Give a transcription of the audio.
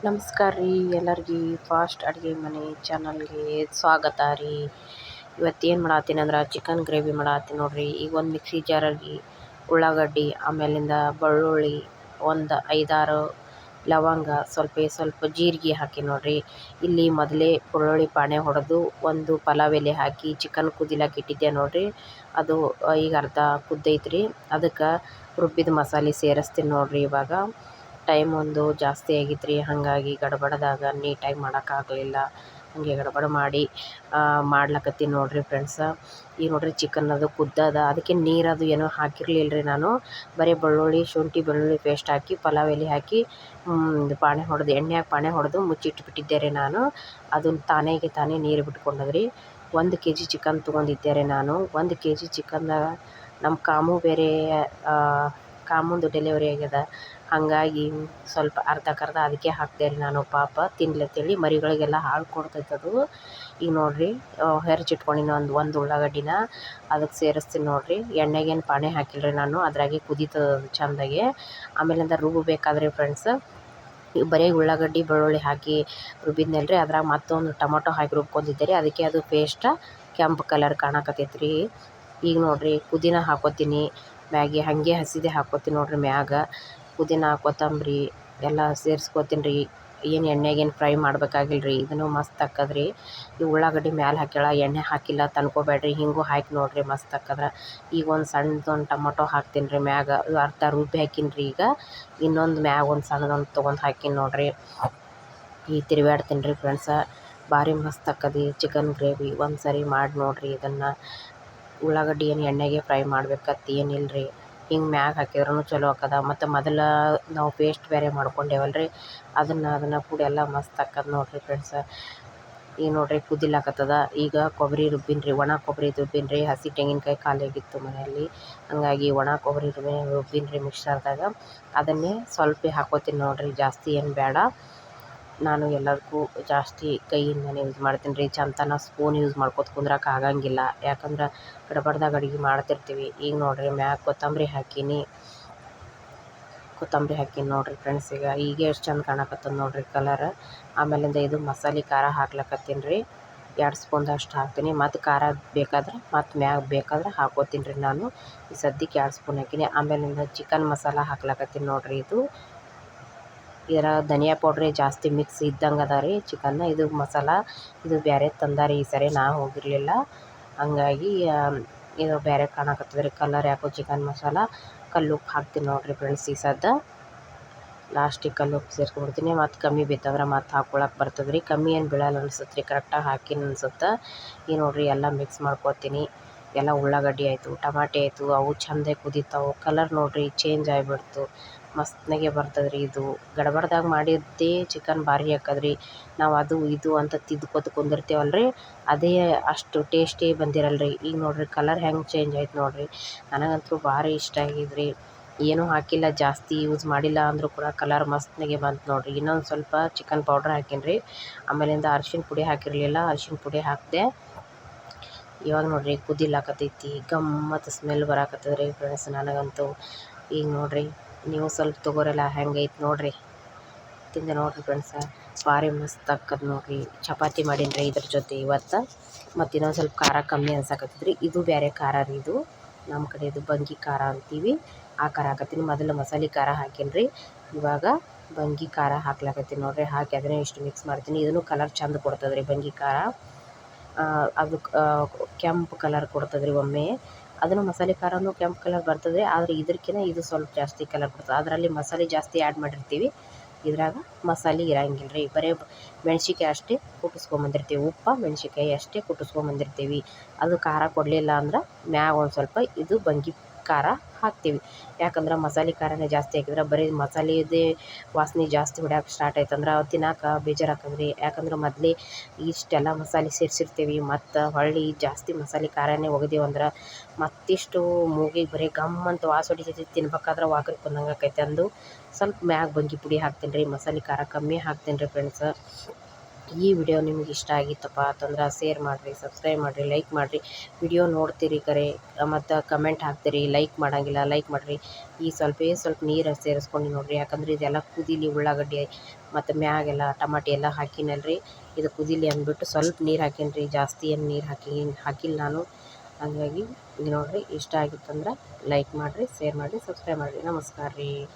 ನಮಸ್ಕಾರ ರೀ ಎಲ್ಲರಿಗೆ ಫಾಸ್ಟ್ ಅಡುಗೆ ಮನೆ ಚಾನಲ್ಗೆ ಸ್ವಾಗತ ರೀ. ಇವತ್ತೇನು ಮಾಡತ್ತೀನಿ ಅಂದ್ರೆ ಚಿಕನ್ ಗ್ರೇವಿ ಮಾಡತ್ತೀನಿ ನೋಡ್ರಿ. ಈಗ ಒಂದು ಮಿಕ್ಸಿ ಜಾರಲ್ಲಿ ಉಳ್ಳಾಗಡ್ಡಿ, ಆಮೇಲಿಂದ ಬೆಳ್ಳುಳ್ಳಿ, ಒಂದು 5-6 ಲವಂಗ, ಸ್ವಲ್ಪ ಜೀರಿಗೆ ಹಾಕಿ ನೋಡ್ರಿ. ಇಲ್ಲಿ ಮೊದಲೇ ಬೆಳ್ಳುಳ್ಳಿ ಪಾಣೆ ಹೊಡೆದು ಒಂದು ಪಲಾವ್ ಎಲೆ ಹಾಕಿ ಚಿಕನ್ ಕುದಿಲಾಕ ಇಟ್ಟಿದ್ದೆ ನೋಡ್ರಿ. ಅದು ಈಗ ಅರ್ಧ ಕುದ್ದೈತ್ರಿ. ಅದಕ್ಕೆ ರುಬ್ಬಿದ ಮಸಾಲೆ ಸೇರಿಸ್ತೀನಿ ನೋಡ್ರಿ. ಇವಾಗ ಟೈಮ್ ಒಂದು ಜಾಸ್ತಿ ಆಗಿತ್ತು, ಹಾಗಾಗಿ ಗಡಬಡದಾಗ ನೀಟಾಗಿ ಮಾಡೋಕ್ಕಾಗಲಿಲ್ಲ. ಹಾಗೆ ಗಡಬಡ ಮಾಡಿ ಮಾಡ್ಲಕತ್ತೀನಿ ನೋಡ್ರಿ ಫ್ರೆಂಡ್ಸ. ಈಗ ನೋಡ್ರಿ ಚಿಕನ್ ಅದು ಕುದ್ದದ, ಅದಕ್ಕೆ ನೀರದು ಏನೋ ಹಾಕಿರಲಿಲ್ಲ ರೀ. ನಾನು ಬರೀ ಶುಂಠಿ ಬೆಳ್ಳುಳ್ಳಿ ಪೇಸ್ಟ್ ಹಾಕಿ ಪಲಾವ್ ಎಲೆ ಹಾಕಿ ಪಾಣೆ ಹೊಡೆದು ಎಣ್ಣೆಯಾಗ ಪಾಣೆ ಹೊಡೆದು ಮುಚ್ಚಿಟ್ಬಿಟ್ಟಿದ್ದೆ ರೀ ನಾನು. ಅದನ್ನು ತಾನೇ ನೀರು ಬಿಟ್ಕೊಂಡದ್ರಿ. 1 kg ಚಿಕನ್ ತೊಗೊಂಡಿದ್ದೆ ರೀ ನಾನು. 1 kg ಚಿಕನ್ದಾಗ ನಮ್ಮ ಕಾಮು ಬೇರೆ ಕಾಮುಂದು ಡೆಲಿವರಿ ಆಗ್ಯದ, ಹಾಗಾಗಿ ಸ್ವಲ್ಪ ಅರ್ಧಕ್ಕರ್ಧ ಅದಕ್ಕೆ ಹಾಕ್ದೆ ರೀ ನಾನು. ಪಾಪ ತಿನ್ಲತ್ತೇಳಿ ಮರಿಗಳಿಗೆಲ್ಲ ಹಾಲು ಕೊಡ್ತೈತದು. ಈಗ ನೋಡಿರಿ ಹೆರ್ಚಿಟ್ಕೊಂಡಿನ ಒಂದು ಉಳ್ಳಾಗಡ್ಡಿನ ಅದಕ್ಕೆ ಸೇರಿಸ್ತೀನಿ ನೋಡಿರಿ. ಎಣ್ಣೆಗೇನು ಪಾಣೆ ಹಾಕಿಲ್ಲ ರೀ ನಾನು, ಅದ್ರಾಗೆ ಕುದೀತದ ಚೆಂದಾಗೆ. ಆಮೇಲಿಂದ ರುಬ್ಬಬೇಕಾದ್ರೆ ಫ್ರೆಂಡ್ಸ್ ಬರೀ ಉಳ್ಳಾಗಡ್ಡಿ ಬೆಳ್ಳುಳ್ಳಿ ಹಾಕಿ ರುಬ್ಬಿದ್ನಲ್ಲ ರೀ, ಅದ್ರಾಗ ಮತ್ತೊಂದು ಟೊಮೊಟೊ ಹಾಕಿ ರುಬ್ಕೊಂಡಿದ್ದೆ ರೀ. ಅದಕ್ಕೆ ಅದು ಪೇಸ್ಟ್ ಕೆಂಪು ಕಲರ್ ಕಾಣಕತ್ತೈತೆ ರೀ. ಈಗ ನೋಡಿರಿ ಪುದೀನ ಹಾಕೋತೀನಿ ಮ್ಯಾಗೆ, ಹಾಗೆ ಹಸಿದೆ ಹಾಕೋತೀನಿ ನೋಡಿರಿ ಮ್ಯಾಗ. ಪುದೀನ ಕೊತ್ತಂಬರಿ ಎಲ್ಲ ಸೇರಿಸ್ಕೋತೀನಿ ರೀ. ಏನು ಎಣ್ಣೆಗೇನು ಫ್ರೈ ಮಾಡಬೇಕಾಗಿಲ್ಲ ರೀ. ಇದನ್ನು ಮಸ್ತ್ ಆಕ್ಕದ್ರಿ. ಈ ಉಳ್ಳಾಗಡ್ಡಿ ಮ್ಯಾಲೆ ಹಾಕ್ಯಾಳ, ಎಣ್ಣೆ ಹಾಕಿಲ್ಲ ತನ್ಕೋಬೇಡ್ರಿ. ಹಿಂಗೂ ಹಾಕಿ ನೋಡಿರಿ ಮಸ್ತ್ ಆಕ್ಕದ. ಈಗ ಒಂದು ಸಣ್ಣದೊಂದು ಟೊಮೊಟೊ ಹಾಕ್ತೀನಿ ರೀ ಮ್ಯಾಗ. ಅರ್ಧ ರುಬ್ಬಿ ಹಾಕೀನಿ ರೀ. ಈಗ ಇನ್ನೊಂದು ಮ್ಯಾಗ ಒಂದು ಸಣ್ಣದೊಂದು ತೊಗೊಂಡು ಹಾಕೀನಿ ನೋಡಿರಿ. ಈಗ ತಿರುಗಾಡ್ತೀನಿ ರೀ ಫ್ರೆಂಡ್ಸ. ಭಾರಿ ಮಸ್ತ್ ಆಕ್ಕದಿ ಚಿಕನ್ ಗ್ರೇವಿ. ಒಂದು ಸರಿ ಮಾಡಿ ನೋಡಿರಿ ಇದನ್ನು. ಉಳ್ಳಾಗಡ್ಡಿ ಏನು ಎಣ್ಣೆಗೆ ಫ್ರೈ ಮಾಡ್ಬೇಕಂತ ಏನಿಲ್ಲ ರೀ. ಹಿಂಗೆ ಮ್ಯಾಗ ಹಾಕಿದ್ರೂ ಚಲೋ ಆಕ್ಕದ. ಮತ್ತು ಮೊದಲು ನಾವು ಪೇಸ್ಟ್ ಬೇರೆ ಮಾಡ್ಕೊಂಡೇವಲ್ಲ ರೀ, ಅದನ್ನು ಕೂಡ ಎಲ್ಲ ಮಸ್ತ್ ಆಕ್ಕದ ನೋಡಿರಿ ಫ್ರೆಂಡ್ಸ. ಈಗ ನೋಡಿರಿ ಕುದಿಲಾಕತ್ತದ. ಈಗ ಕೊಬ್ಬರಿ ರುಬ್ಬಿನ್ರಿ, ಒಣ ಕೊಬ್ಬರಿ ರುಬ್ಬಿನ್ರಿ. ಹಸಿ ತೆಂಗಿನಕಾಯಿ ಖಾಲಿಯಾಗಿತ್ತು ಮನೆಯಲ್ಲಿ, ಹಾಗಾಗಿ ಒಣ ಕೊಬ್ಬರಿ ರುಬ್ಬಿನ್ರಿ ಮಿಕ್ಸರ್ದಾಗ. ಅದನ್ನೇ ಸ್ವಲ್ಪ ಹಾಕೋತೀನಿ ನೋಡಿರಿ, ಜಾಸ್ತಿ ಏನು ಬೇಡ. ನಾನು ಎಲ್ಲದಕ್ಕೂ ಜಾಸ್ತಿ ಕೈಯಿಂದನೇ ಯೂಸ್ ಮಾಡ್ತೀನಿ ರೀ. ಚಂತನ ಸ್ಪೂನ್ ಯೂಸ್ ಮಾಡ್ಕೊತ ಕುಂದ್ರಕ್ಕೆ ಆಗಂಗಿಲ್ಲ, ಯಾಕಂದ್ರೆ ಗಡಬಡ್ದಾಗ ಅಡುಗೆ ಮಾಡ್ತಿರ್ತೀವಿ. ಈಗ ನೋಡಿರಿ ಮ್ಯಾಗ ಕೊತ್ತಂಬರಿ ಹಾಕೀನಿ ನೋಡಿರಿ ಫ್ರೆಂಡ್ಸ್. ಈಗ ಎಷ್ಟು ಚಂದ ಕಾಣಕತ್ತದ ನೋಡಿರಿ ಕಲರ್. ಆಮೇಲಿಂದ ಇದು ಮಸಾಲೆ ಖಾರ ಹಾಕ್ಲಕತ್ತೀನಿ ರೀ. 2 ಸ್ಪೂನ್ದಷ್ಟು ಹಾಕ್ತೀನಿ. ಮತ್ತು ಖಾರ ಬೇಕಾದ್ರೆ ಮತ್ತು ಮ್ಯಾಗ ಬೇಕಾದ್ರೆ ಹಾಕೋತೀನಿ ರೀ ನಾನು. ಈ ಸದ್ಯಕ್ಕೆ 2 ಸ್ಪೂನ್ ಹಾಕೀನಿ. ಆಮೇಲಿಂದ ಚಿಕನ್ ಮಸಾಲ ಹಾಕ್ಲಕತ್ತೀನಿ ನೋಡಿರಿ. ಇದರ ಧನಿಯಾ ಪೌಡ್ರೇ ಜಾಸ್ತಿ ಮಿಕ್ಸ್ ಇದ್ದಂಗೆ ಅದ ರೀ ಚಿಕನ್ನ. ಇದು ಮಸಾಲ ಇದು ಬೇರೆ ತಂದಾರಿ ಈ ಸರಿ, ನಾ ಹೋಗಿರಲಿಲ್ಲ. ಹಂಗಾಗಿ ಇದು ಬೇರೆ ಕಾಣಕತ್ತದ ರೀ ಕಲರ್. ಯಾಕೋ ಚಿಕನ್ ಮಸಾಲ ಕಲ್ಲುಪ್ಪು ಹಾಕ್ತೀನಿ ನೋಡಿರಿ ಫ್ರೆಂಡ್ಸ್. ಈ ಸದ್ದ ಲಾಸ್ಟಿಗೆ ಕಲ್ಲುಪ್ಪು ಸೇರ್ಸ್ಕೊಂಡ್ಬಿಡ್ತೀನಿ. ಮತ್ತು ಕಮ್ಮಿ ಬಿತ್ತಂದ್ರೆ ಮತ್ತು ಹಾಕ್ಕೊಳಕ್ಕೆ ಬರ್ತದೆ ರೀ. ಕಮ್ಮಿ ಏನು ಬೀಳಲ್ಲ ಅನ್ಸುತ್ತೆ ರೀ, ಕರೆಕ್ಟಾಗಿ ಹಾಕಿನ ಅನ್ಸುತ್ತೆ. ಈಗ ನೋಡಿರಿ ಎಲ್ಲ ಮಿಕ್ಸ್ ಮಾಡ್ಕೊತೀನಿ. ಎಲ್ಲ ಉಳ್ಳಾಗಡ್ಡಿ ಆಯಿತು, ಟಮಾಟೆ ಆಯಿತು, ಅವು ಚೆಂದ ಕುದೀತಾವೆ. ಕಲರ್ ನೋಡಿರಿ ಚೇಂಜ್ ಆಗಿಬಿಡ್ತು, ಮಸ್ತ್ನಾಗೆ ಬರ್ತದೆ ರೀ. ಇದು ಗಡಬಡ್ದಾಗ ಮಾಡಿದ್ದೇ ಚಿಕನ್ ಭಾರಿ ಆಕ್ಕದ್ರಿ. ನಾವು ಅದು ಇದು ಅಂತ ತಿದ್ಕೋತ ಕುಂದಿರ್ತೇವಲ್ಲ ರೀ, ಅದೇ ಅಷ್ಟು ಟೇಸ್ಟಿ ಬಂದಿರಲ್ಲ ರೀ. ಈಗ ನೋಡಿರಿ ಕಲರ್ ಹೆಂಗೆ ಚೇಂಜ್ ಆಯ್ತು ನೋಡಿರಿ. ನನಗಂತೂ ಭಾರಿ ಇಷ್ಟ ಆಗಿದ್ರಿ. ಏನೂ ಹಾಕಿಲ್ಲ, ಜಾಸ್ತಿ ಯೂಸ್ ಮಾಡಿಲ್ಲ ಅಂದರೂ ಕೂಡ ಕಲರ್ ಮಸ್ತ್ನಾಗೆ ಬಂತು ನೋಡಿರಿ. ಇನ್ನೊಂದು ಸ್ವಲ್ಪ ಚಿಕನ್ ಪೌಡ್ರ್ ಹಾಕೀನಿ ರೀ. ಆಮೇಲಿಂದ ಅರಿಶಿನ ಪುಡಿ ಹಾಕಿರಲಿಲ್ಲ, ಅರಿಶಿನ ಪುಡಿ ಹಾಕಿದೆ. ಇವಾಗ ನೋಡಿರಿ ಕುದಿಲಾಕತ್ತೈತಿ, ಗಮ್ಮತ್ತು ಸ್ಮೆಲ್ ಬರಾಕತ್ತದ ರೀ ಫ್ರೆಂಡ್ಸ್ ನನಗಂತೂ. ಈಗ ನೋಡಿರಿ ನೀವು ಸ್ವಲ್ಪ ತೊಗೋರಲ್ಲ ಹೆಂಗೈತೆ ನೋಡಿರಿ, ತಿಂದೆ ನೋಡಿರಿ ಫ್ರೆಂಡ್ಸ. ಭಾರಿ ಮಸ್ತ್ ಆಕ್ಕದ ನೋಡಿರಿ. ಚಪಾತಿ ಮಾಡೀನಿ ರೀ ಇದ್ರ ಜೊತೆ ಇವತ್ತು. ಮತ್ತು ಇನ್ನೊಂದು ಸ್ವಲ್ಪ ಖಾರ ಕಮ್ಮಿ ಅನ್ಸಕತ್ತದ್ರಿ. ಇದು ಬೇರೆ ಖಾರ ರೀ, ಇದು ನಮ್ಮ ಕಡೆ ಇದು ಬಂಗಿ ಖಾರ ಅಂತೀವಿ. ಆ ಖಾರ ಹಾಕತ್ತೀನಿ. ಮೊದಲು ಮಸಾಲೆ ಖಾರ ಹಾಕೀನಿ ರೀ, ಇವಾಗ ಬಂಗಿ ಖಾರ ಹಾಕ್ಲಕತ್ತೀನಿ ನೋಡಿರಿ. ಹಾಕಿ ಅದನ್ನೇ ಇಷ್ಟು ಮಿಕ್ಸ್ ಮಾಡ್ತೀನಿ. ಇದನ್ನು ಕಲರ್ ಚೆಂದ ಕೊಡ್ತದೆ ರೀ ಬಂಗಿ ಖಾರ. ಅದು ಕೆಂಪು ಕಲರ್ ಕೊಡ್ತದೆ ರೀ ಒಮ್ಮೆ. ಅದನ್ನು ಮಸಾಲೆ ಖಾರನೂ ಕೆಂಪು ಕಲರ್ ಬರ್ತದೆ, ಆದರೆ ಇದಕ್ಕಿಂತ ಇದು ಸ್ವಲ್ಪ ಜಾಸ್ತಿ ಕಲರ್ ಕೊಡ್ತದೆ. ಅದರಲ್ಲಿ ಮಸಾಲೆ ಜಾಸ್ತಿ ಆ್ಯಡ್ ಮಾಡಿರ್ತೀವಿ, ಇದ್ರಾಗ ಮಸಾಲೆ ಇರಂಗಿಲ್ಲ ರೀ. ಬರೀ ಮೆಣ್ಸಿನ್ಕಾಯಿ ಅಷ್ಟೇ ಕುಟ್ಟಿಸ್ಕೊಂಬಂದಿರ್ತೀವಿ, ಮೆಣ್ಸಿನ್ಕಾಯಿ ಅಷ್ಟೇ ಕುಟ್ಟಿಸ್ಕೊಂಬಂದಿರ್ತೀವಿ. ಅದು ಖಾರ ಕೊಡಲಿಲ್ಲ ಅಂದ್ರೆ ಮ್ಯಾಗ ಒಂದು ಸ್ವಲ್ಪ ಇದು ಬಂಗಿ ಖಾರ ಹಾಕ್ತೀವಿ. ಯಾಕಂದ್ರೆ ಮಸಾಲೆ ಖಾರನೇ ಜಾಸ್ತಿ ಹಾಕಿದ್ರೆ ಬರೀ ಮಸಾಲೆದೇ ವಾಸನೆ ಜಾಸ್ತಿ ಹೊಡ್ಯಕ್ಕೆ ಸ್ಟಾರ್ಟ್ ಆಯ್ತಂದ್ರೆ ತಿನ್ನಕ್ಕೆ ಬೇಜಾರಾಗ್ತದೆ. ಯಾಕಂದ್ರೆ ಮೊದಲೇ ಇಷ್ಟೆಲ್ಲ ಮಸಾಲೆ ಸೇರಿಸಿರ್ತೀವಿ, ಮತ್ತು ಹೊಳ್ಳಿ ಜಾಸ್ತಿ ಮಸಾಲೆ ಖಾರನೇ ಒಗೆದೇವಂದ್ರೆ ಮತ್ತಿಷ್ಟು ಮೂಗಿಗೆ ಬರೀ ಗಮ್ ಅಂತ ವಾಸ ಹೊಡಿತೈತಿ. ತಿನ್ಬೇಕಾದ್ರೆ ವಾಕರಿ ಬಂದಂಗೆ ಆಕೈತೆ ಅಂದು ಸ್ವಲ್ಪ ಮ್ಯಾಗ ಬಂಗಿ ಪುಡಿ ಹಾಕ್ತೀನಿ ರೀ. ಮಸಾಲೆ ಖಾರ ಕಮ್ಮಿ ಹಾಕ್ತೀನಿ ರೀ ಫ್ರೆಂಡ್ಸ. ಈ ವಿಡಿಯೋ ನಿಮಗೆ ಇಷ್ಟ ಆಗಿತ್ತಪ್ಪ ಅಂತಂದ್ರೆ ಶೇರ್ ಮಾಡಿರಿ, ಸಬ್ಸ್ಕ್ರೈಬ್ ಮಾಡಿರಿ, ಲೈಕ್ ಮಾಡಿರಿ. ವಿಡಿಯೋ ನೋಡ್ತೀರಿ ಕರೆ ಮತ್ತು ಕಮೆಂಟ್ ಹಾಕ್ತೀರಿ, ಲೈಕ್ ಮಾಡೋಂಗಿಲ್ಲ, ಲೈಕ್ ಮಾಡಿರಿ. ಈ ಸ್ವಲ್ಪ ನೀರು ಸೇರಿಸ್ಕೊಂಡು ನೋಡಿರಿ, ಯಾಕಂದ್ರೆ ಇದೆಲ್ಲ ಕುದೀಲಿ. ಉಳ್ಳಾಗಡ್ಡಿ ಮತ್ತು ಮ್ಯಾಗೆಲ್ಲ ಟಮಾಟಿ ಎಲ್ಲ ಹಾಕಿನಲ್ರಿ, ಇದು ಕುದೀಲಿ ಅಂದ್ಬಿಟ್ಟು ಸ್ವಲ್ಪ ನೀರು ಹಾಕೀನಿ. ಜಾಸ್ತಿ ಏನು ನೀರು ಹಾಕಿಲ್ಲ ನಾನು. ಹಾಗಾಗಿ ನೋಡಿರಿ, ಇಷ್ಟ ಆಗಿತ್ತಂದ್ರೆ ಲೈಕ್ ಮಾಡಿರಿ, ಶೇರ್ ಮಾಡಿರಿ, ಸಬ್ಸ್ಕ್ರೈಬ್ ಮಾಡಿರಿ. ನಮಸ್ಕಾರ ರೀ.